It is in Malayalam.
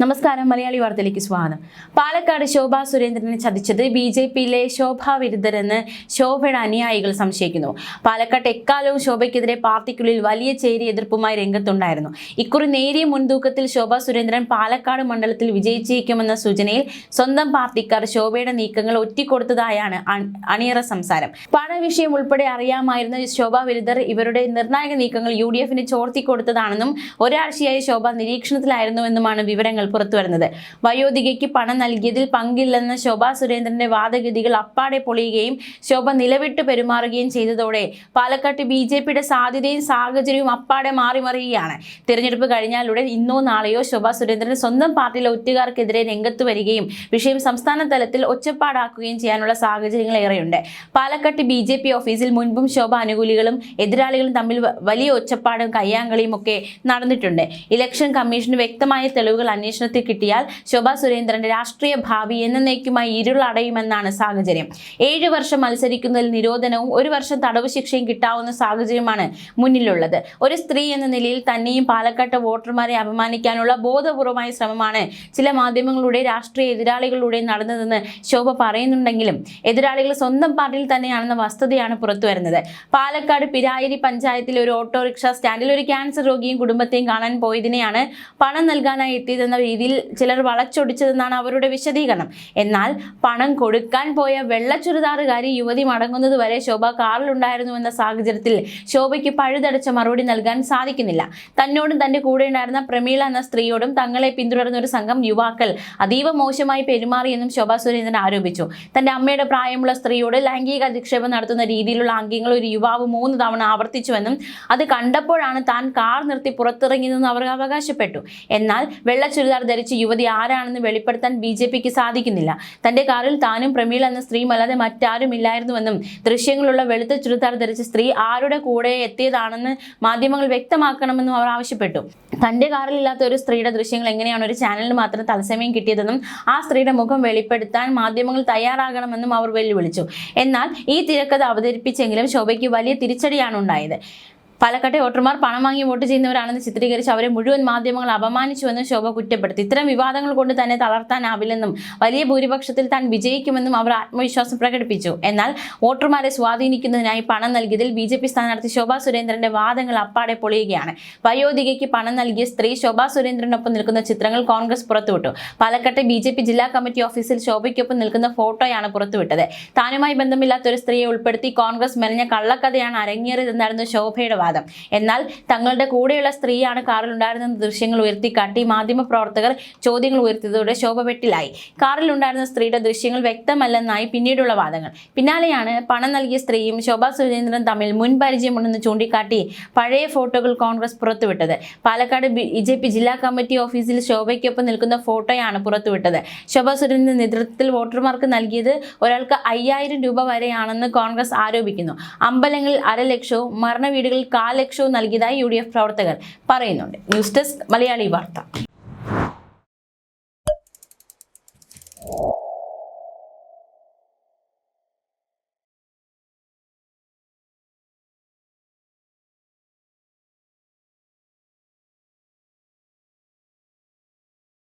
നമസ്കാരം, മലയാളി വാർത്തയിലേക്ക് സ്വാഗതം. പാലക്കാട് ശോഭാ സുരേന്ദ്രനെ ചതിച്ചത് BJPയിലെ ശോഭാ വിരുദ്ധരെന്ന് ശോഭയുടെ അനുയായികൾ സംശയിക്കുന്നു. പാലക്കാട്ട് എക്കാലവും ശോഭയ്ക്കെതിരെ പാർട്ടിക്കുള്ളിൽ വലിയ ചേരി എതിർപ്പുമായി രംഗത്തുണ്ടായിരുന്നു. ഇക്കുറി നേരിയ മുൻതൂക്കത്തിൽ ശോഭാ സുരേന്ദ്രൻ പാലക്കാട് മണ്ഡലത്തിൽ വിജയിച്ചേക്കുമെന്ന സൂചനയിൽ സ്വന്തം പാർട്ടിക്കാർ ശോഭയുടെ നീക്കങ്ങൾ ഒറ്റിക്കൊടുത്തതായാണ് അണിയറ സംസാരം. പണവിഷയം ഉൾപ്പെടെ അറിയാമായിരുന്ന ശോഭാ വിരുദ്ധർ ഇവരുടെ നിർണായക നീക്കങ്ങൾ UDFന് ചോർത്തിക്കൊടുത്തതാണെന്നും ഒരാഴ്ചയായി ശോഭ നിരീക്ഷണത്തിലായിരുന്നുവെന്നുമാണ് വിവരങ്ങൾ പുറത്തുവരുന്നത്. വയോധികയ്ക്ക് പണം നൽകിയതിൽ പങ്കില്ലെന്ന ശോഭാ സുരേന്ദ്രന്റെ വാദഗതികൾ അപ്പാടെ പൊളിയുകയും ശോഭ നിലവിട്ട് പെരുമാറുകയും ചെയ്തതോടെ പാലക്കാട്ട് BJPയുടെ സാധ്യതയും സാഹചര്യവും അപ്പാടെ മാറിമറിയുകയാണ്. തിരഞ്ഞെടുപ്പ് കഴിഞ്ഞാലുടൻ ഇന്നോ നാളെയോ ശോഭാ സുരേന്ദ്രൻ സ്വന്തം പാർട്ടിയിലെ ഒറ്റുകാർക്കെതിരെ രംഗത്ത് വരികയും വിഷയം സംസ്ഥാന തലത്തിൽ ഒച്ചപ്പാടാക്കുകയും ചെയ്യാനുള്ള സാഹചര്യങ്ങൾ ഏറെയുണ്ട്. പാലക്കാട്ട് BJP ഓഫീസിൽ മുൻപും ശോഭ അനുകൂലികളും എതിരാളികളും തമ്മിൽ വലിയ ഒച്ചപ്പാടും കയ്യാങ്കളിയും ഒക്കെ നടന്നിട്ടുണ്ട്. ഇലക്ഷൻ കമ്മീഷന് വ്യക്തമായ തെളിവുകൾ അന്വേഷണത്തിൽ കിട്ടിയാൽ ശോഭാ സുരേന്ദ്രന്റെ രാഷ്ട്രീയ ഭാവി എന്നേക്കുമായി ഇരുളടയുമെന്നാണ് സാഹചര്യം. 7 വർഷം മത്സരിക്കുന്നതിൽ നിരോധനവും 1 വർഷം തടവ് ശിക്ഷയും കിട്ടാവുന്ന സാഹചര്യമാണ് മുന്നിലുള്ളത്. ഒരു സ്ത്രീ എന്ന നിലയിൽ തന്നെയും പാലക്കാട്ട് വോട്ടർമാരെ അപമാനിക്കാനുള്ള ബോധപൂർവമായ ശ്രമമാണ് ചില മാധ്യമങ്ങളുടെ രാഷ്ട്രീയ എതിരാളികളിലൂടെ നടന്നതെന്ന് ശോഭ പറയുന്നുണ്ടെങ്കിലും എതിരാളികൾ സ്വന്തം പാർട്ടിയിൽ തന്നെയാണെന്ന വസ്തുതയാണ് പുറത്തുവരുന്നത്. പാലക്കാട് പിരായിരി പഞ്ചായത്തിലെ ഒരു ഓട്ടോറിക്ഷ സ്റ്റാൻഡിൽ ഒരു ക്യാൻസർ രോഗിയും കുടുംബത്തെയും കാണാൻ പോയതിനെയാണ് പണം നൽകാനായി എത്തിയതെന്ന രീതിയിൽ ചിലർ വളച്ചൊടിച്ചതെന്നാണ് അവരുടെ വിശദീകരണം. എന്നാൽ പണം കൊടുക്കാൻ പോയ വെള്ള ചുരിദാറുകാരി യുവതി മടങ്ങുന്നത് വരെ ശോഭ കാറിലുണ്ടായിരുന്നുവെന്ന സാഹചര്യത്തിൽ ശോഭയ്ക്ക് പഴുതടച്ച മറുപടി നൽകാൻ സാധിക്കുന്നില്ല. തന്നോടും തന്റെ കൂടെ ഉണ്ടായിരുന്ന പ്രമീള എന്ന സ്ത്രീയോടും തങ്ങളെ പിന്തുടർന്ന ഒരു സംഘം യുവാക്കൾ അതീവ മോശമായി പെരുമാറിയെന്നും ശോഭാ സുരേന്ദ്രൻ ആരോപിച്ചു. തന്റെ അമ്മയുടെ പ്രായമുള്ള സ്ത്രീയോട് ലൈംഗിക അധിക്ഷേപം നടത്തുന്ന രീതിയിലുള്ള ആംഗ്യങ്ങൾ ഒരു യുവാവ് 3 തവണ ആവർത്തിച്ചുവെന്നും അത് കണ്ടപ്പോഴാണ് താൻ കാർ നിർത്തി പുറത്തിറങ്ങിയതെന്നും അവർ അവകാശപ്പെട്ടു. എന്നാൽ വെള്ള ചുരിദാർ ധരിച്ച യുവതി ആരാണെന്ന് വെളിപ്പെടുത്താൻ BJPക്ക് സാധിക്കുന്നില്ല. തന്റെ കാറിൽ താനും പ്രമീള എന്ന സ്ത്രീയും അല്ലാതെ മറ്റാരും ഇല്ലായിരുന്നുവെന്നും ദൃശ്യങ്ങളുള്ള വെളുത്ത ചുരിദാർ ധരിച്ച സ്ത്രീ ആരുടെ കൂടെ എത്തിയതാണെന്ന് മാധ്യമങ്ങൾ വ്യക്തമാക്കണമെന്നും അവർ ആവശ്യപ്പെട്ടു. തന്റെ കാറിൽ ഇല്ലാത്ത ഒരു സ്ത്രീയുടെ ദൃശ്യങ്ങൾ എങ്ങനെയാണ് ഒരു ചാനലിന് മാത്രം തത്സമയം കിട്ടിയതെന്നും ആ സ്ത്രീയുടെ മുഖം വെളിപ്പെടുത്താൻ മാധ്യമങ്ങൾ തയ്യാറാകണമെന്നും അവർ വെല്ലുവിളിച്ചു. എന്നാൽ ഈ തിരക്കഥ അവതരിപ്പിച്ചെങ്കിലും ശോഭയ്ക്ക് വലിയ തിരിച്ചടിയാണ് ഉണ്ടായത്. പാലക്കാട്ടെ വോട്ടർമാർ പണം വാങ്ങി വോട്ട് ചെയ്യുന്നവരാണെന്ന് ചിത്രീകരിച്ച് അവരെ മുഴുവൻ മാധ്യമങ്ങൾ അപമാനിച്ചുവെന്നും ശോഭ കുറ്റപ്പെടുത്തി. ഇത്തരം വിവാദങ്ങൾ കൊണ്ട് തന്നെ തളർത്താനാവില്ലെന്നും വലിയ ഭൂരിപക്ഷത്തിൽ താൻ വിജയിക്കുമെന്നും അവർ ആത്മവിശ്വാസം പ്രകടിപ്പിച്ചു. എന്നാൽ വോട്ടർമാരെ സ്വാധീനിക്കുന്നതിനായി പണം നൽകിയതിൽ BJP സ്ഥാനാർത്ഥി ശോഭാ സുരേന്ദ്രന്റെ വാദങ്ങൾ അപ്പാടെ പൊളിയുകയാണ്. വയോധികയ്ക്ക് പണം നൽകിയ സ്ത്രീ ശോഭാ സുരേന്ദ്രനൊപ്പം നിൽക്കുന്ന ചിത്രങ്ങൾ കോൺഗ്രസ് പുറത്തുവിട്ടു. പാലക്കാട്ടെ BJP ജില്ലാ കമ്മിറ്റി ഓഫീസിൽ ശോഭയ്ക്കൊപ്പം നിൽക്കുന്ന ഫോട്ടോയാണ് പുറത്തുവിട്ടത്. താനുമായി ബന്ധമില്ലാത്ത ഒരു സ്ത്രീയെ ഉൾപ്പെടുത്തി കോൺഗ്രസ് മെനഞ്ഞ കള്ളക്കഥയാണ് അരങ്ങേറിയതെന്നായിരുന്നു ശോഭയുടെ വാദം. എന്നാൽ തങ്ങളുടെ കൂടെയുള്ള സ്ത്രീയാണ് കാറിൽ ഉണ്ടായിരുന്ന ദൃശ്യങ്ങൾ ഉയർത്തിക്കാട്ടി മാധ്യമപ്രവർത്തകർ ചോദ്യങ്ങൾ ഉയർത്തിയതോടെ ശോഭ വെട്ടിലായി. കാറിൽ ഉണ്ടായിരുന്ന സ്ത്രീയുടെ ദൃശ്യങ്ങൾ വ്യക്തമല്ലെന്നായി പിന്നീടുള്ള വാദങ്ങൾ. പിന്നാലെയാണ് പണം നൽകിയ സ്ത്രീയും ശോഭാ സുരേന്ദ്രൻ തമ്മിൽ മുൻപരിചയമുണ്ടെന്ന് ചൂണ്ടിക്കാട്ടി പഴയ ഫോട്ടോകൾ കോൺഗ്രസ് പുറത്തുവിട്ടത്. പാലക്കാട് BJP ജില്ലാ കമ്മിറ്റി ഓഫീസിൽ ശോഭയ്ക്കൊപ്പം നിൽക്കുന്ന ഫോട്ടോയാണ് പുറത്തുവിട്ടത്. ശോഭാ സുരേന്ദ്രന്റെ നേതൃത്വത്തിൽ വോട്ടർമാർക്ക് നൽകിയത് ഒരാൾക്ക് 5000 രൂപ വരെയാണെന്ന് കോൺഗ്രസ് ആരോപിക്കുന്നു. അമ്പലങ്ങളിൽ 1.5 ലക്ഷവും മരണവീടുകളിൽ 1/4 ലക്ഷവും നൽകിയതായി UDF പ്രവർത്തകർ പറയുന്നുണ്ട്. ന്യൂസ് ഡെസ്ക് മലയാളി വാർത്ത.